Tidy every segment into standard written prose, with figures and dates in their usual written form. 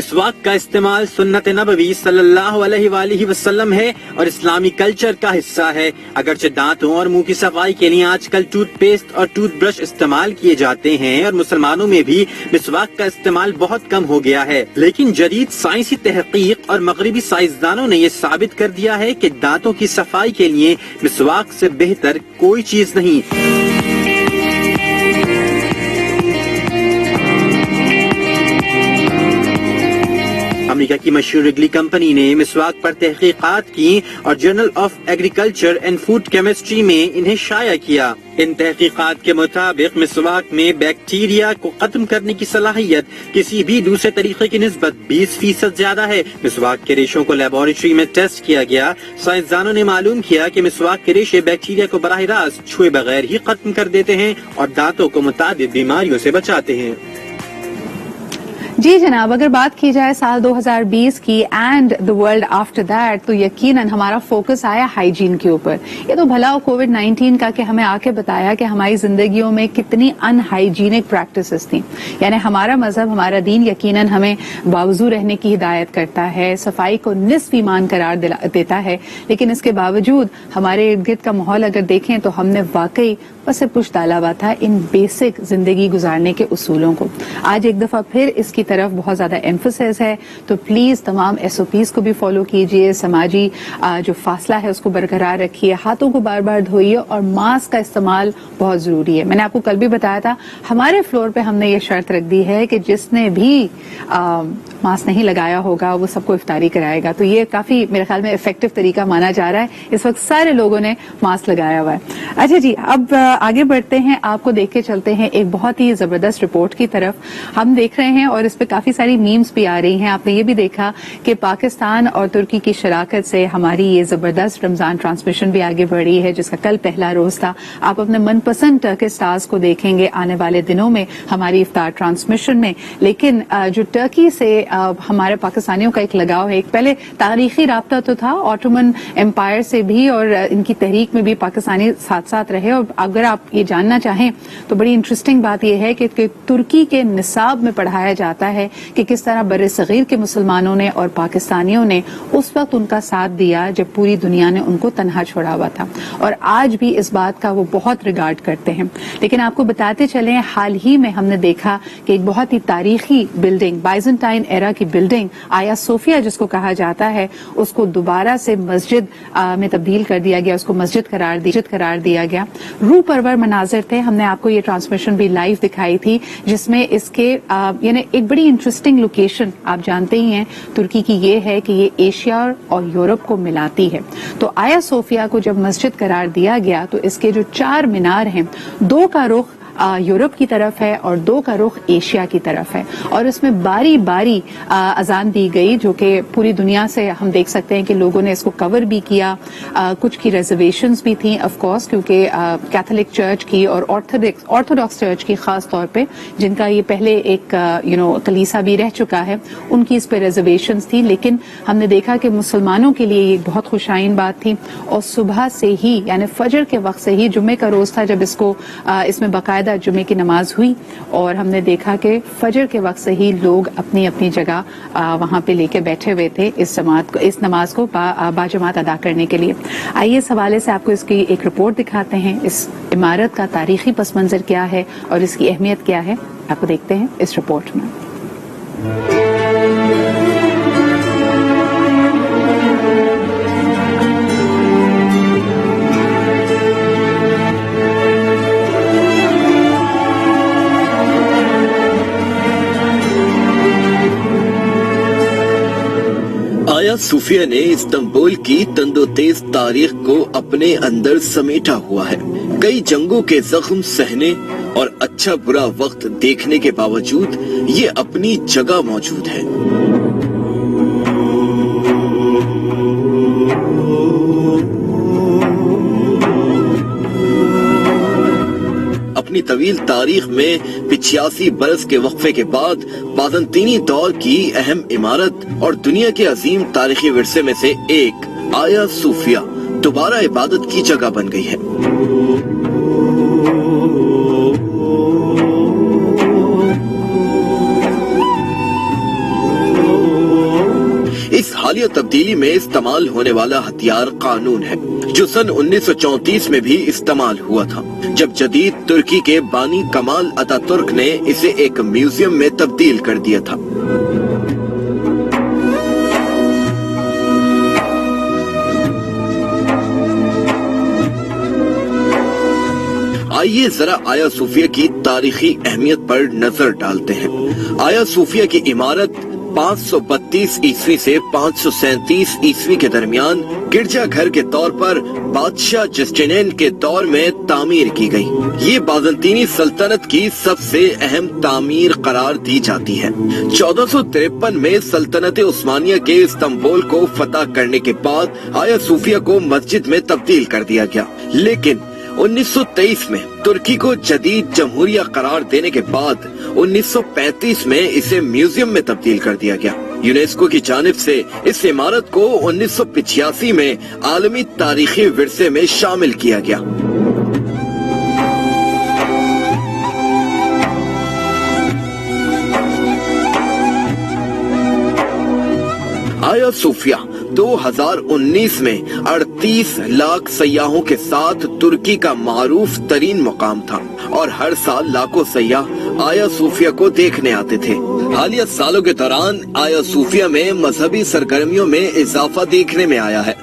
مسواک کا استعمال سنت نبوی صلی اللہ علیہ وآلہ وسلم ہے اور اسلامی کلچر کا حصہ ہے۔ اگرچہ دانتوں اور منہ کی صفائی کے لیے آج کل ٹوتھ پیسٹ اور ٹوتھ برش استعمال کیے جاتے ہیں اور مسلمانوں میں بھی مسواک کا استعمال بہت کم ہو گیا ہے، لیکن جدید سائنسی تحقیق اور مغربی سائنسدانوں نے یہ ثابت کر دیا ہے کہ دانتوں کی صفائی کے لیے مسواک سے بہتر کوئی چیز نہیں۔ امریکہ کی مشہور ریگلی کمپنی نے مسواک پر تحقیقات کی اور journal of agriculture and food chemistry میں انہیں شائع کیا۔ ان تحقیقات کے مطابق مسواک میں بیکٹیریا کو ختم کرنے کی صلاحیت کسی بھی دوسرے طریقے کی نسبت 20% زیادہ ہے۔ مسواک کے ریشوں کو لیبارٹری میں ٹیسٹ کیا گیا۔ سائنسدانوں نے معلوم کیا کہ مسواک کے ریشے بیکٹیریا کو براہ راست چھوئے بغیر ہی ختم کر دیتے ہیں اور دانتوں کو متعدد بیماریوں سے بچاتے ہیں۔ جی جناب، اگر بات کی جائے سال 2020 کی and the world after that, تو یقیناً ہمارا فوکس آیا ہائیجین کے اوپر۔ یہ تو بھلا کووڈ-19 کا کہ ہمیں آ کے بتایا کہ ہماری زندگیوں میں کتنی ان ہائیجینک پریکٹسز تھیں۔ یعنی ہمارا مذہب، ہمارا دین یقیناً ہمیں باوضو رہنے کی ہدایت کرتا ہے، صفائی کو نصف ایمان قرار دیتا ہے، لیکن اس کے باوجود ہمارے ارد گرد کا ماحول اگر دیکھیں تو ہم نے واقعی بس پش ڈالا ہوا تھا ان بیسک زندگی گزارنے کے اصولوں کو۔ آج ایک دفعہ پھر اس کی طرف بہت زیادہ ایمفسس ہے، تو پلیز تمام SOPs کو بھی فالو کیجئے، سماجی جو فاصلہ ہے اس کو برقرار رکھیے، ہاتھوں کو بار بار دھوئیے اور ماسک کا استعمال بہت ضروری ہے۔ میں نے آپ کو کل بھی بتایا تھا، ہمارے فلور پہ ہم نے یہ شرط رکھ دی ہے کہ جس نے بھی ماسک نہیں لگایا ہوگا وہ سب کو افطاری کرائے گا، تو یہ کافی میرے خیال میں افیکٹو طریقہ مانا جا رہا ہے۔ اس وقت سارے لوگوں نے ماسک لگایا ہوا ہے۔ اچھا جی، اب آگے بڑھتے ہیں، آپ کو دیکھ کے چلتے ہیں ایک بہت ہی زبردست رپورٹ کی طرف۔ ہم دیکھ رہے ہیں اور اس پہ کافی ساری میمز بھی آ رہی ہیں۔ آپ نے یہ بھی دیکھا کہ پاکستان اور ترکی کی شراکت سے ہماری یہ زبردست رمضان ٹرانسمیشن بھی آگے بڑھی ہے، جس کا کل پہلا روز تھا۔ آپ اپنے من پسند ٹرکش اسٹارز کو دیکھیں گے آنے والے دنوں میں ہماری افطار ٹرانسمیشن میں۔ لیکن جو ٹرکی سے ہمارے پاکستانیوں کا ایک لگاؤ ہے، ایک پہلے تاریخی رابطہ تو تھا آٹومن امپائر سے بھی، اور ان کی تحریک میں بھی پاکستانی ساتھ ساتھ رہے۔ اور اگر آپ یہ جاننا چاہیں تو بڑی انٹرسٹنگ بات یہ ہے کہ ترکی کے نصاب میں پڑھایا جاتا ہے کہ کس طرح بر صغیر کے مسلمانوں نے اور پاکستانیوں نے اس وقت ان کا ساتھ دیا جب پوری دنیا نے ان کو تنہا چھوڑا ہوا تھا، اور آج بھی اس بات کا وہ بہت ریگارڈ کرتے ہیں۔ لیکن آپ کو بتاتے چلیں، حال ہی میں ہم نے دیکھا کہ ایک بہت ہی تاریخی بلڈنگ، بائزنٹائن ایرا کی بلڈنگ آیا صوفیہ جس کو کہا جاتا ہے، اس کو دوبارہ سے مسجد میں تبدیل کر دیا گیا، اس کو مسجد قرار دیا گیا۔ روح پرور مناظر تھے۔ ہم نے آپ کو یہ ٹرانسمیشن بھی لائیو دکھائی تھی، جس میں اس کے یعنی ایک بڑی انٹرسٹنگ لوکیشن آپ جانتے ہی ہیں ترکی کی یہ ہے کہ یہ ایشیا اور یورپ کو ملاتی ہے۔ تو آیا صوفیہ کو جب مسجد قرار دیا گیا تو اس کے جو 4 مینار ہیں، 2 کا رخ یورپ کی طرف ہے اور 2 کا رخ ایشیا کی طرف ہے، اور اس میں باری باری اذان دی گئی، جو کہ پوری دنیا سے ہم دیکھ سکتے ہیں کہ لوگوں نے اس کو کور بھی کیا۔ کچھ کی ریزرویشنز بھی تھیں آف کورس، کیونکہ کیتھولک چرچ کی اور آرتھوڈاکس چرچ کی خاص طور پہ، جن کا یہ پہلے ایک کلیسا بھی رہ چکا ہے، ان کی اس پہ ریزرویشنز تھی۔ لیکن ہم نے دیکھا کہ مسلمانوں کے لیے یہ بہت خوشائن بات تھی، اور صبح سے ہی یعنی فجر کے وقت سے ہی، جمعے کا روز تھا جب اس میں باقاعدہ جمعے کی نماز ہوئی، اور ہم نے دیکھا کہ فجر کے وقت سے ہی لوگ اپنی اپنی جگہ وہاں پہ لے کے بیٹھے ہوئے تھے اس نماز کو باجماعت ادا کرنے کے لیے۔ آئیے اس حوالے سے آپ کو اس کی ایک رپورٹ دکھاتے ہیں، اس عمارت کا تاریخی پس منظر کیا ہے اور اس کی اہمیت کیا ہے، آپ کو دیکھتے ہیں اس رپورٹ میں۔ آیا صوفیہ نے استنبول کی تند و تیز تاریخ کو اپنے اندر سمیٹا ہوا ہے۔ کئی جنگوں کے زخم سہنے اور اچھا برا وقت دیکھنے کے باوجود یہ اپنی جگہ موجود ہے۔ اپنی طویل تاریخ میں 85 برس کے وقفے کے بعد بازنطینی دور کی اہم عمارت اور دنیا کے عظیم تاریخی ورثے میں سے ایک آیا صوفیہ دوبارہ عبادت کی جگہ بن گئی ہے۔ تبدیلی میں استعمال ہونے والا ہتھیار قانون ہے، جو سن 1934 میں بھی استعمال ہوا تھا، جب جدید ترکی کے بانی کمال اتا ترک نے اسے ایک میوزیم میں تبدیل کر دیا تھا۔ آئیے ذرا آیا صوفیہ کی تاریخی اہمیت پر نظر ڈالتے ہیں۔ آیا صوفیہ کی عمارت 532 عیسوی سے 537 عیسوی کے درمیان گرجا گھر کے طور پر بادشاہ جسٹینین کے دور میں تعمیر کی گئی۔ یہ بازنطینی سلطنت کی سب سے اہم تعمیر قرار دی جاتی ہے۔ 1453 میں سلطنت عثمانیہ کے استنبول کو فتح کرنے کے بعد آیا صوفیہ کو مسجد میں تبدیل کر دیا گیا، لیکن 1923 میں ترکی کو جدید جمہوریہ قرار دینے کے بعد 1935 میں اسے میوزیم میں تبدیل کر دیا گیا۔ یونیسکو کی جانب سے اس عمارت کو 1985 میں عالمی تاریخی ورثے میں شامل کیا گیا۔ آیا صوفیہ 2019 میں 38 لاکھ سیاحوں کے ساتھ ترکی کا معروف ترین مقام تھا، اور ہر سال لاکھوں سیاح آیا صوفیہ کو دیکھنے آتے تھے۔ حالیہ سالوں کے دوران آیا صوفیہ میں مذہبی سرگرمیوں میں اضافہ دیکھنے میں آیا ہے۔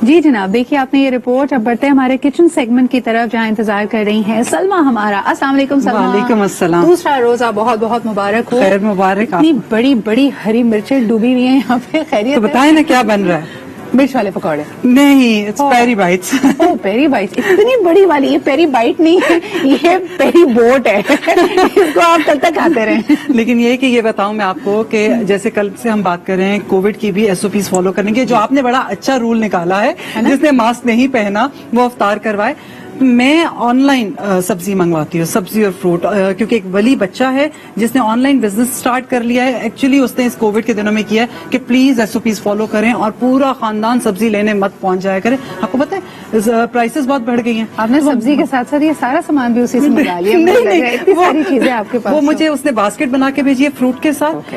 جی جناب، دیکھیے آپ نے یہ رپورٹ۔ اب بڑھتے ہیں ہمارے کچن سیگمنٹ کی طرف، جہاں انتظار کر رہی ہیں سلما ہمارا۔ السلام علیکم سلما۔ وعلیکم السلام۔ دوسرا روزہ بہت بہت مبارک ہو۔ خیر مبارک۔ اتنی بڑی بڑی ہری مرچیں ڈوبی ہوئی ہیں یہاں پہ، خیریت؟ تو بتائیں نا کیا بن رہا ہے؟ مرچ والے پکوڑے؟ نہیں، it's peri bites. Oh peri bite, اتنی بڑی والی؟ یہ پیری بائٹ نہیں ہے، یہ پیری بوٹ ہے، اس کو آپ کل تک کھاتے رہیں۔ لیکن یہ کہ یہ بتاؤں میں آپ کو کہ جیسے کل سے ہم بات کر رہے ہیں کووڈ کی بھی SOPs فالو کرنے کے، جو آپ نے بڑا اچھا رول نکالا ہے، جس نے ماسک نہیں پہنا وہ افطار کروائے۔ میں آن لائن سبزی منگواتی ہوں، سبزی اور فروٹ، کیونکہ ایک ولی بچہ ہے جس نے آن لائن بزنس سٹارٹ کر لیا ہے۔ ایکچولی اس نے اس کووڈ کے دنوں میں کیا ہے کہ پلیز SOPs فالو کریں اور پورا خاندان سبزی لینے مت پہنچ جایا کریں۔ آپ کو پتہ ہے پرائسز بہت بڑھ گئی ہیں۔ آپ نے سبزی کے ساتھ ساتھ یہ سارا سامان بھی اسی سے منگا لیا؟ اتنی ساری چیزیں آپ کے پاس۔ وہ مجھے اس نے باسکٹ بنا کے بھیجی ہے فروٹ کے ساتھ،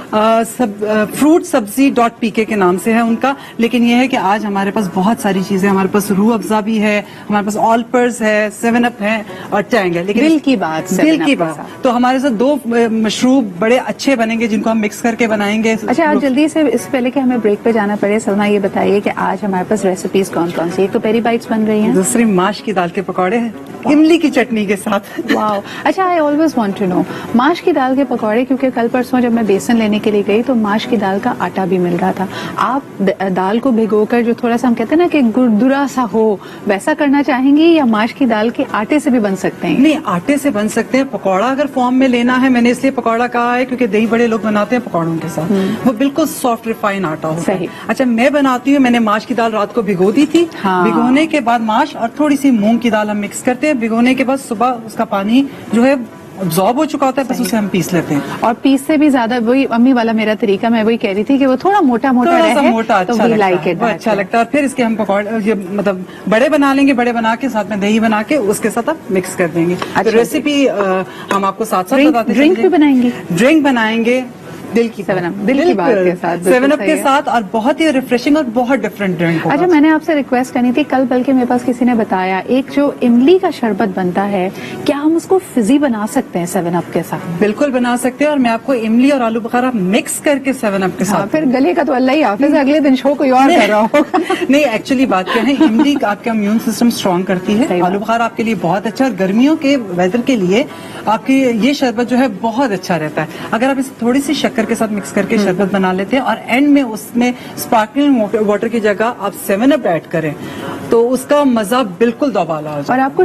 فروٹ سبزی .pk کے نام سے ہے ان کا۔ لیکن یہ ہے کہ آج ہمارے پاس بہت ساری چیزیں، ہمارے پاس روح افزا بھی ہے، ہمارے پاس آلپرز ہے، 7 اپ ہے اور ٹینگ ہے۔ لیکن دل کی بات، دل کی بات، تو ہمارے ساتھ 2 مشروب بڑے اچھے بنیں گے جن کو ہم مکس کر کے بنائیں گے۔ اچھا، آپ جلدی سے اس پہلے کہ ہمیں بریک پہ جانا پڑے، سلما یہ بتائیے کہ آج ہمارے پاس ریسیپیز کون کون سی؟ ایک تو پیری بائٹس بن رہی ہیں، دوسری ماش کی دال کے پکوڑے ہیں املی کی چٹنی کے ساتھ۔ واو۔ اچھا، I always want to know ماش کی دال کے پکوڑے، کیونکہ کل پرسوں جب میں بیسن لینے کے لیے گئی تو ماش کی دال کا آٹا بھی مل رہا تھا۔ آپ دال کو بھگو کر جو تھوڑا سا ہم کہتے ہیں نا کہ گردرا سا ہو، ویسا کرنا چاہیں گی یا ماش کی دال کے آٹے سے بھی بن سکتے ہیں؟ نہیں، آٹے سے بن سکتے ہیں۔ پکوڑا اگر فارم میں لینا ہے، میں نے اس لیے پکوڑا کہا ہے کیونکہ دہی بڑے لوگ بناتے ہیں پکوڑوں کے ساتھ، وہ بالکل سافٹ ریفائن آٹا ہوتا ہے۔ اچھا، میں بناتی ہوں، میں نے ماش کی دال رات کو بھگو دی تھی، بھگونے کے بعد ماش اور تھوڑی سی مونگ کی دال ہم مکس کرتے ہیں، بھگونے کے بعد صبح اس کا پانی جو ہے ابزارب ہو چکا ہوتا ہے، بس اسے ہم پیس لیتے ہیں۔ اور پیس سے بھی زیادہ وہی امی والا میرا طریقہ، میں وہی کہہ رہی تھی کہ وہ تھوڑا موٹا موٹا رہے تو وی لائک اٹ، اچھا لگتا ہے۔ اور پھر اس کے ہم پکوڑے مطلب بڑے بنا لیں گے، بڑے بنا کے ساتھ میں دہی بنا کے اس کے ساتھ آپ مکس کر دیں گے۔ ریسیپی ہم آپ کو ساتھ ساتھ بتاتے ہیں۔ ڈرنک بھی بنائیں گے؟ ڈرنک بنائیں گے دل کی بات کے ساتھ، 7 اپ کے ساتھ، اور بہت ہی ریفریشنگ اور بہت ڈفرینٹ ڈرنک ہوگا۔ اچھا، میں نے آپ سے ریکویسٹ کرنی تھی، کل بلکہ میرے پاس کسی نے بتایا ایک جو املی کا شربت بنتا ہے، کیا ہم اس کو فزی بنا سکتے ہیں 7 اپ کے ساتھ؟ بالکل بنا سکتے ہیں، اور میں آپ کو املی اور آلو بخارا مکس کر کے 7 اپ کے ساتھ۔ پھر گلے کا تو اللہ ہی حافظ، اگلے دن شو کوئی اور کر رہا ہو۔ نہیں، ایکچولی بات کیا ہے، املی آپ کا امیون سسٹم اسٹرانگ کرتی ہے، آلو بخارا آپ کے لیے بہت اچھا، اور گرمیوں کے ویدر کے لیے آپ کی یہ شربت جو ہے بہت اچھا رہتا ہے۔ اگر آپ اس تھوڑی سی شکر کے ساتھ مکس کر کے شربت بنا لیتے ہیں، اور اینڈ میں اس میں اسپارکلنگ واٹر کی جگہ آپ 7 اپ ایڈ کریں تو اس کا مزہ بالکل دوبالا ہو جائے۔ اور آپ کو